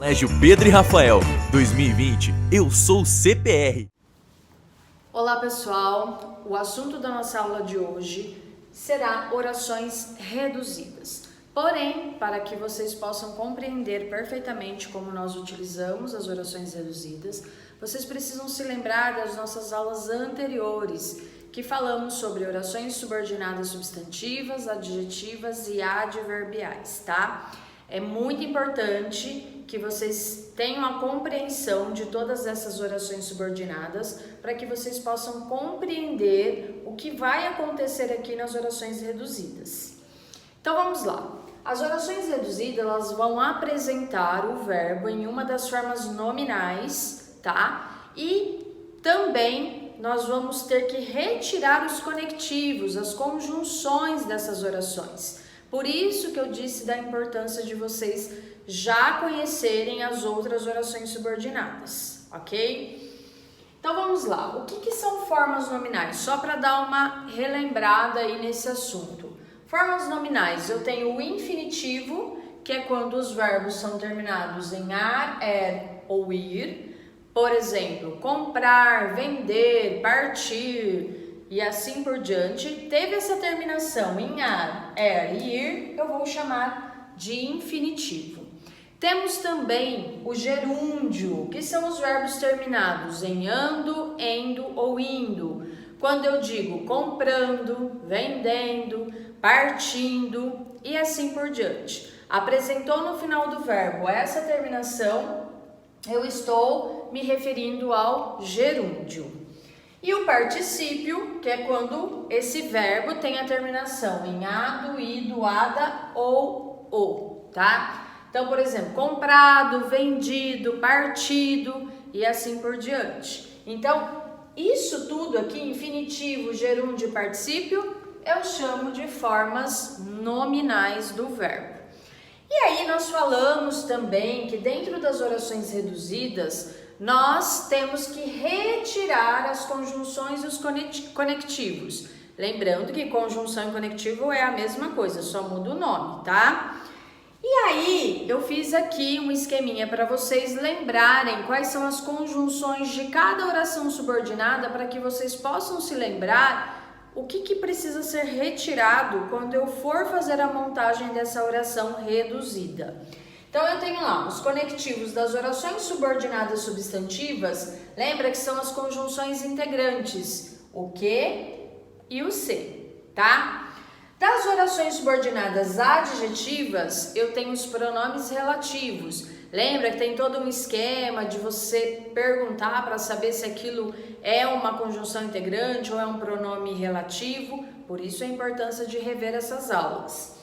Colégio Pedro e Rafael, 2020, eu sou CPR. Olá pessoal, o assunto da nossa aula de hoje será orações reduzidas. Porém, para que vocês possam compreender perfeitamente como nós utilizamos as orações reduzidas, vocês precisam se lembrar das nossas aulas anteriores, que falamos sobre orações subordinadas substantivas, adjetivas e adverbiais, tá? É muito importante que vocês tenham a compreensão de todas essas orações subordinadas para que vocês possam compreender o que vai acontecer aqui nas orações reduzidas. Então vamos lá. As orações reduzidas, elas vão apresentar o verbo em uma das formas nominais, tá? E também nós vamos ter que retirar os conectivos, as conjunções dessas orações. Por isso que eu disse da importância de vocês já conhecerem as outras orações subordinadas, ok? Então vamos lá, o que são formas nominais? Só para dar uma relembrada aí nesse assunto. Formas nominais, eu tenho o infinitivo, que é quando os verbos são terminados em ar, ou ir. Por exemplo, comprar, vender, partir e assim por diante. Teve essa terminação em ar, e ir, eu vou chamar de infinitivo. Temos também o gerúndio, que são os verbos terminados em ando, endo ou indo. Quando eu digo comprando, vendendo, partindo e assim por diante. Apresentou no final do verbo essa terminação, eu estou me referindo ao gerúndio. E o particípio, que é quando esse verbo tem a terminação em ado, ido, ada ou o, tá? Então, por exemplo, comprado, vendido, partido e assim por diante. Então, isso tudo aqui, infinitivo, gerúndio e particípio, eu chamo de formas nominais do verbo. E aí nós falamos também que dentro das orações reduzidas, nós temos que retirar as conjunções e os conectivos. Lembrando que conjunção e conectivo é a mesma coisa, só muda o nome, tá? E aí, eu fiz aqui um esqueminha para vocês lembrarem quais são as conjunções de cada oração subordinada para que vocês possam se lembrar o que precisa ser retirado quando eu for fazer a montagem dessa oração reduzida. Então, eu tenho lá os conectivos das orações subordinadas substantivas, lembra que são as conjunções integrantes, o que e o se, tá? Das orações subordinadas adjetivas, eu tenho os pronomes relativos. Lembra que tem todo um esquema de você perguntar para saber se aquilo é uma conjunção integrante ou é um pronome relativo, por isso a importância de rever essas aulas.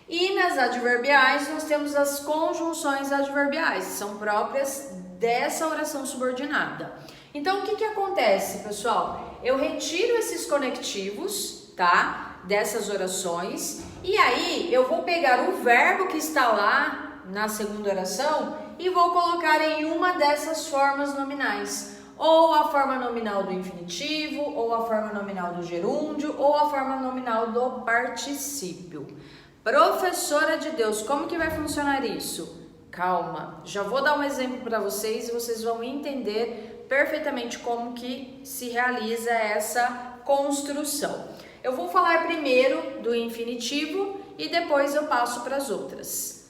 E nas adverbiais, nós temos as conjunções adverbiais, que são próprias dessa oração subordinada. Então, o que acontece, pessoal? Eu retiro esses conectivos, tá? Dessas orações, e aí eu vou pegar o verbo que está lá na segunda oração e vou colocar em uma dessas formas nominais, ou a forma nominal do infinitivo, ou a forma nominal do gerúndio, ou a forma nominal do particípio. Professora de Deus, como que vai funcionar isso? Calma, já vou dar um exemplo para vocês e vocês vão entender perfeitamente como que se realiza essa construção. Eu vou falar primeiro do infinitivo e depois eu passo para as outras.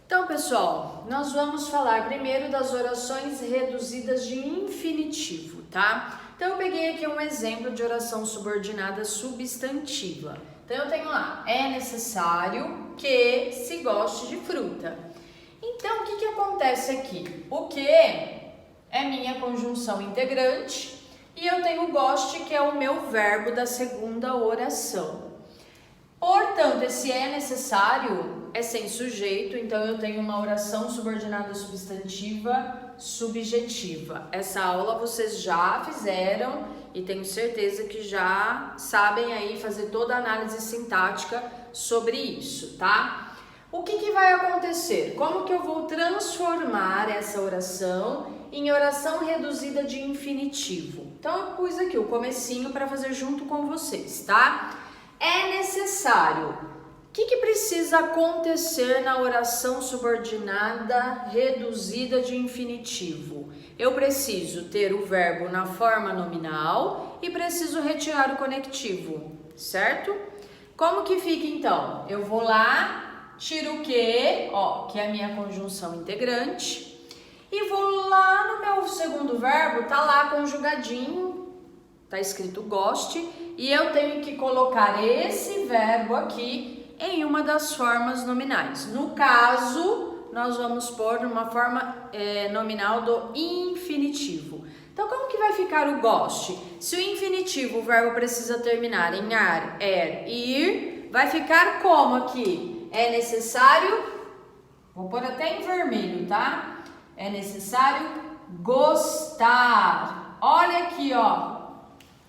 Então, pessoal, nós vamos falar primeiro das orações reduzidas de infinitivo, tá? Então, eu peguei aqui um exemplo de oração subordinada substantiva. Então, eu tenho lá, é necessário que se goste de fruta. Então, o que acontece aqui? O que é minha conjunção integrante e eu tenho o goste, que é o meu verbo da segunda oração. Portanto, esse é necessário é sem sujeito, então eu tenho uma oração subordinada substantiva subjetiva. Essa aula vocês já fizeram e tenho certeza que já sabem aí fazer toda a análise sintática sobre isso, tá? O que vai acontecer? Como que eu vou transformar essa oração em oração reduzida de infinitivo? Então eu pus aqui o comecinho para fazer junto com vocês, tá? É necessário O que precisa acontecer na oração subordinada reduzida de infinitivo? Eu preciso ter o verbo na forma nominal e preciso retirar o conectivo, certo? Como que fica então? Eu vou lá, tiro o que, ó, que é a minha conjunção integrante, e vou lá no meu segundo verbo, tá lá conjugadinho, tá escrito goste, e eu tenho que colocar esse verbo aqui em uma das formas nominais. No caso, nós vamos pôr numa forma nominal do infinitivo. Então, como que vai ficar o goste? Se o infinitivo, o verbo precisa terminar em ar, er e ir, vai ficar como aqui? É necessário, vou pôr até em vermelho, tá? É necessário gostar. Olha aqui, ó,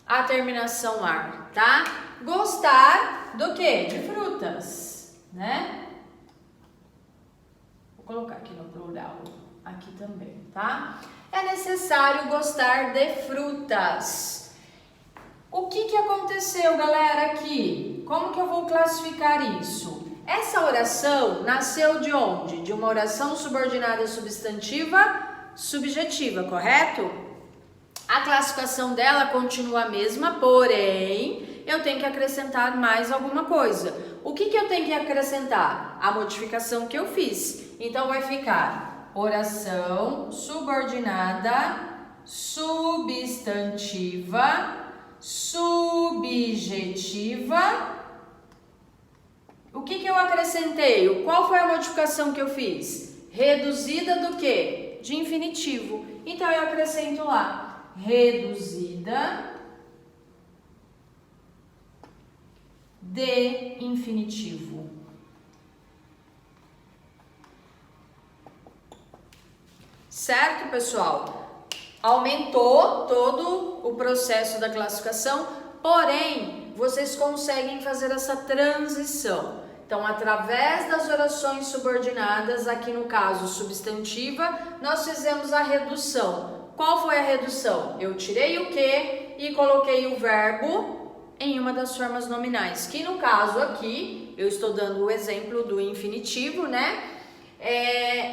a terminação ar, tá? Gostar do quê? De frutas, né? Vou colocar aqui no plural, aqui também, tá? É necessário gostar de frutas. O que aconteceu, galera, aqui? Como que eu vou classificar isso? Essa oração nasceu de onde? De uma oração subordinada substantiva subjetiva, correto? A classificação dela continua a mesma, porém, eu tenho que acrescentar mais alguma coisa. O que eu tenho que acrescentar? A modificação que eu fiz. Então, vai ficar oração subordinada substantiva subjetiva. O que eu acrescentei? Qual foi a modificação que eu fiz? Reduzida do quê? De infinitivo. Então, eu acrescento lá. Reduzida de infinitivo. Certo, pessoal? Aumentou todo o processo da classificação, porém, vocês conseguem fazer essa transição. Então, através das orações subordinadas, aqui no caso substantiva, nós fizemos a redução. Qual foi a redução? Eu tirei o que e coloquei o verbo em uma das formas nominais, que no caso aqui, eu estou dando o exemplo do infinitivo, né?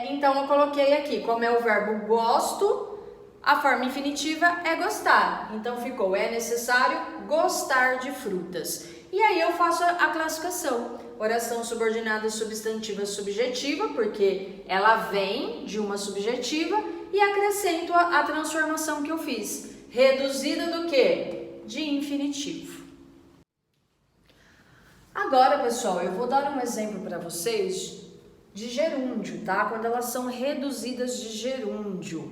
Então, eu coloquei aqui, como é o verbo gosto, a forma infinitiva é gostar. Então, ficou, é necessário gostar de frutas. E aí, eu faço a classificação. Oração subordinada substantiva subjetiva, porque ela vem de uma subjetiva, e acrescento a transformação que eu fiz. Reduzida do quê? De infinitivo. Agora, pessoal, eu vou dar um exemplo para vocês de gerúndio, tá? Quando elas são reduzidas de gerúndio.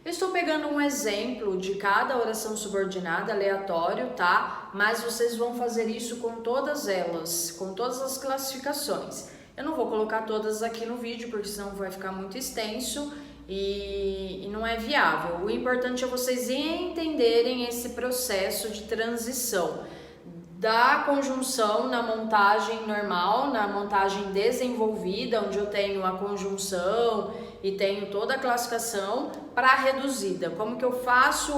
Eu estou pegando um exemplo de cada oração subordinada, aleatório, tá? Mas vocês vão fazer isso com todas elas, com todas as classificações. Eu não vou colocar todas aqui no vídeo, porque senão vai ficar muito extenso e não é viável. O importante é vocês entenderem esse processo de transição da conjunção na montagem normal, na montagem desenvolvida, onde eu tenho a conjunção e tenho toda a classificação, para a reduzida. Como que eu faço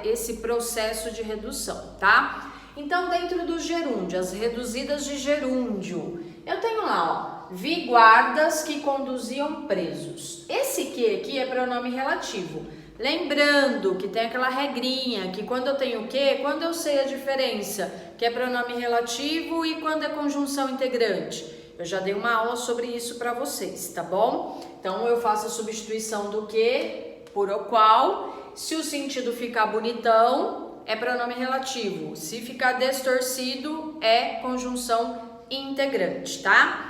esse processo de redução, tá? Então, dentro do gerúndio, as reduzidas de gerúndio, eu tenho lá, ó, vi guardas que conduziam presos. Esse que aqui é pronome relativo. Lembrando que tem aquela regrinha que quando eu tenho o que, quando eu sei a diferença, que é pronome relativo e quando é conjunção integrante. Eu já dei uma aula sobre isso para vocês, tá bom? Então, eu faço a substituição do que por o qual. Se o sentido ficar bonitão, é pronome relativo. Se ficar distorcido, é conjunção integrante, tá?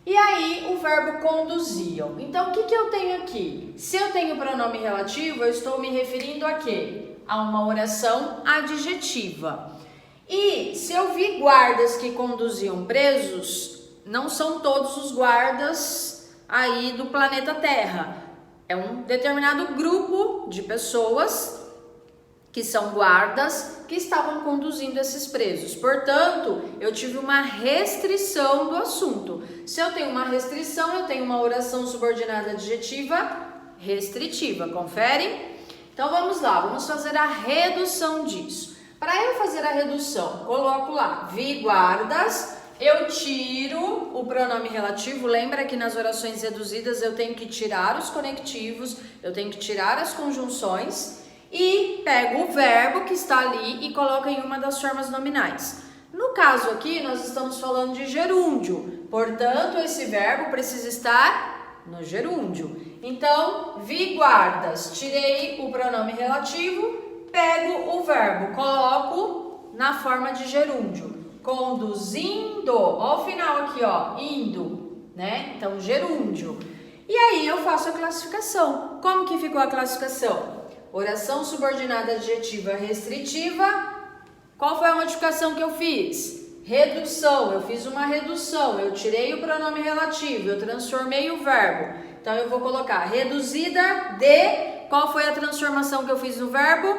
E aí, o verbo conduziam. Então, o que eu tenho aqui? Se eu tenho pronome relativo, eu estou me referindo a quê? A uma oração adjetiva. E se eu vi guardas que conduziam presos, não são todos os guardas aí do planeta Terra. É um determinado grupo de pessoas que são guardas que estavam conduzindo esses presos. Portanto, eu tive uma restrição do assunto. Se eu tenho uma restrição, eu tenho uma oração subordinada adjetiva restritiva. Confere? Então, vamos lá. Vamos fazer a redução disso. Para eu fazer a redução, coloco lá, vi guardas eu tiro o pronome relativo. Lembra que nas orações reduzidas eu tenho que tirar os conectivos, eu tenho que tirar as conjunções e pego o verbo que está ali e coloco em uma das formas nominais. No caso aqui, nós estamos falando de gerúndio, portanto, esse verbo precisa estar no gerúndio. Então, vi guardas, tirei o pronome relativo, pego o verbo, coloco na forma de gerúndio. Conduzindo, ó o final aqui, ó, indo, né? Então, gerúndio. E aí eu faço a classificação. Como que ficou a classificação? Oração subordinada adjetiva restritiva. Qual foi a modificação que eu fiz? Redução, eu fiz uma redução, eu tirei o pronome relativo, eu transformei o verbo. Então, eu vou colocar reduzida de... Qual foi a transformação que eu fiz no verbo?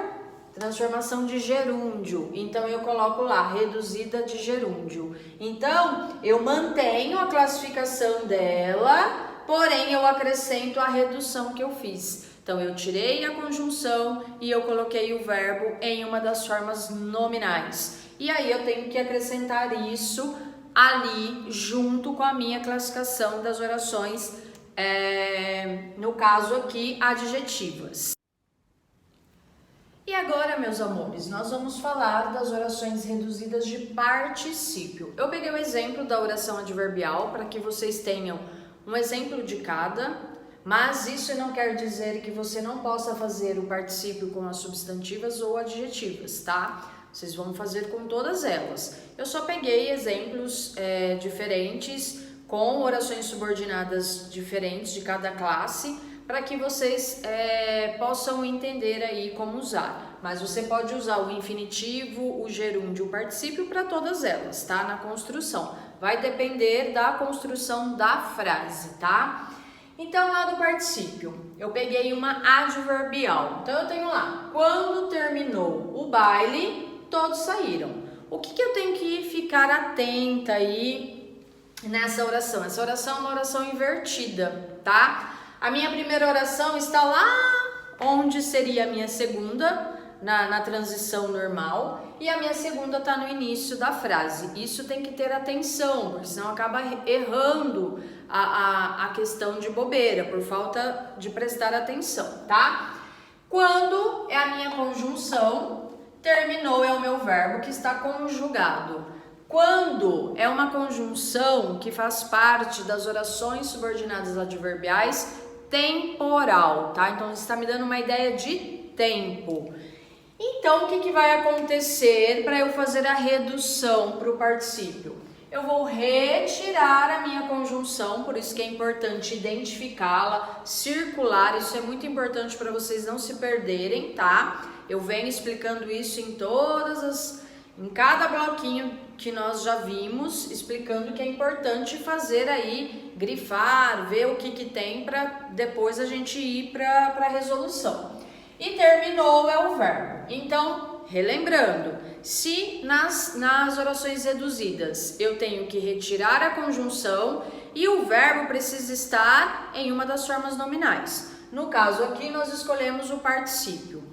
Transformação de gerúndio. Então, eu coloco lá, reduzida de gerúndio. Então, eu mantenho a classificação dela, porém, eu acrescento a redução que eu fiz. Então, eu tirei a conjunção e eu coloquei o verbo em uma das formas nominais. E aí, eu tenho que acrescentar isso ali, junto com a minha classificação das orações, no caso aqui, adjetivas. E agora, meus amores, nós vamos falar das orações reduzidas de particípio. Eu peguei o exemplo da oração adverbial para que vocês tenham um exemplo de cada. Mas isso não quer dizer que você não possa fazer o particípio com as substantivas ou adjetivas, tá? Vocês vão fazer com todas elas. Eu só peguei exemplos diferentes, com orações subordinadas diferentes de cada classe, para que vocês possam entender aí como usar. Mas você pode usar o infinitivo, o gerúndio, o particípio para todas elas, tá? Na construção. Vai depender da construção da frase, tá? Então, lá do particípio, eu peguei uma adverbial. Então, eu tenho lá, quando terminou o baile, todos saíram. O que eu tenho que ficar atenta aí nessa oração? Essa oração é uma oração invertida, tá? A minha primeira oração está lá onde seria a minha segunda, na transição normal, e a minha segunda está no início da frase. Isso tem que ter atenção, porque senão acaba errando a questão de bobeira, por falta de prestar atenção, tá? Quando é a minha conjunção, terminou é o meu verbo que está conjugado. Quando é uma conjunção que faz parte das orações subordinadas adverbiais temporal, tá? Então, está me dando uma ideia de tempo. Então, o que vai acontecer para eu fazer a redução para o particípio? Eu vou retirar a minha conjunção, por isso que é importante identificá-la, circular, isso é muito importante para vocês não se perderem, tá? Eu venho explicando isso em cada bloquinho que nós já vimos, explicando que é importante fazer aí, grifar, ver o que tem para depois a gente ir para a resolução. E terminou é o verbo. Então, relembrando, se nas orações reduzidas eu tenho que retirar a conjunção e o verbo precisa estar em uma das formas nominais. No caso aqui, nós escolhemos o particípio.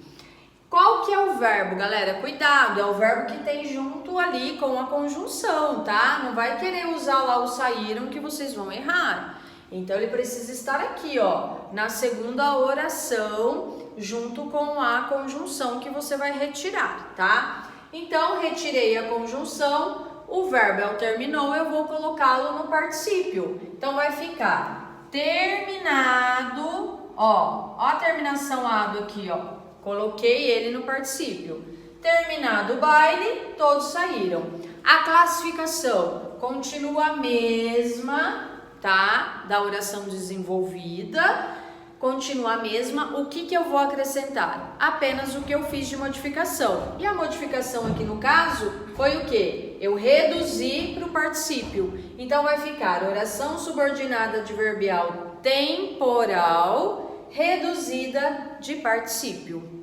Qual que é o verbo, galera? Cuidado, é o verbo que tem junto ali com a conjunção, tá? Não vai querer usar lá o saíram que vocês vão errar. Então, ele precisa estar aqui, ó, na segunda oração, junto com a conjunção que você vai retirar, tá? Então, retirei a conjunção, o verbo é o terminou, eu vou colocá-lo no particípio. Então, vai ficar terminado, ó a terminação ado aqui, ó. Coloquei ele no particípio. Terminado o baile, todos saíram. A classificação continua a mesma, tá? Da oração desenvolvida. Continua a mesma. O que eu vou acrescentar? Apenas o que eu fiz de modificação. E a modificação aqui no caso foi o quê? Eu reduzi para o particípio. Então vai ficar oração subordinada adverbial temporal reduzida de particípio.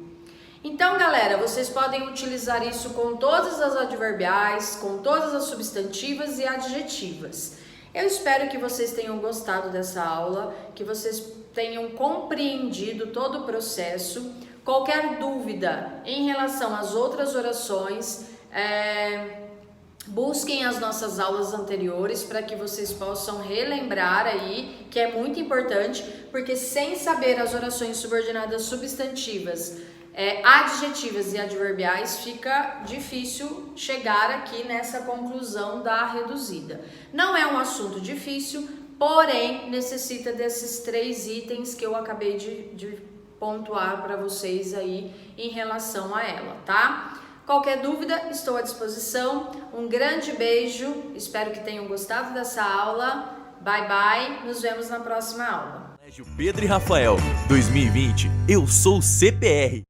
Então, galera, vocês podem utilizar isso com todas as adverbiais, com todas as substantivas e adjetivas. Eu espero que vocês tenham gostado dessa aula, que vocês tenham compreendido todo o processo. Qualquer dúvida em relação às outras orações, Busquem as nossas aulas anteriores para que vocês possam relembrar aí, que é muito importante, porque sem saber as orações subordinadas substantivas, adjetivas e adverbiais, fica difícil chegar aqui nessa conclusão da reduzida. Não é um assunto difícil, porém necessita desses 3 itens que eu acabei de pontuar para vocês aí em relação a ela, tá? Qualquer dúvida, estou à disposição. Um grande beijo, espero que tenham gostado dessa aula. Bye, bye, nos vemos na próxima aula. Colégio Pedro e Rafael, 2020, eu sou CPR.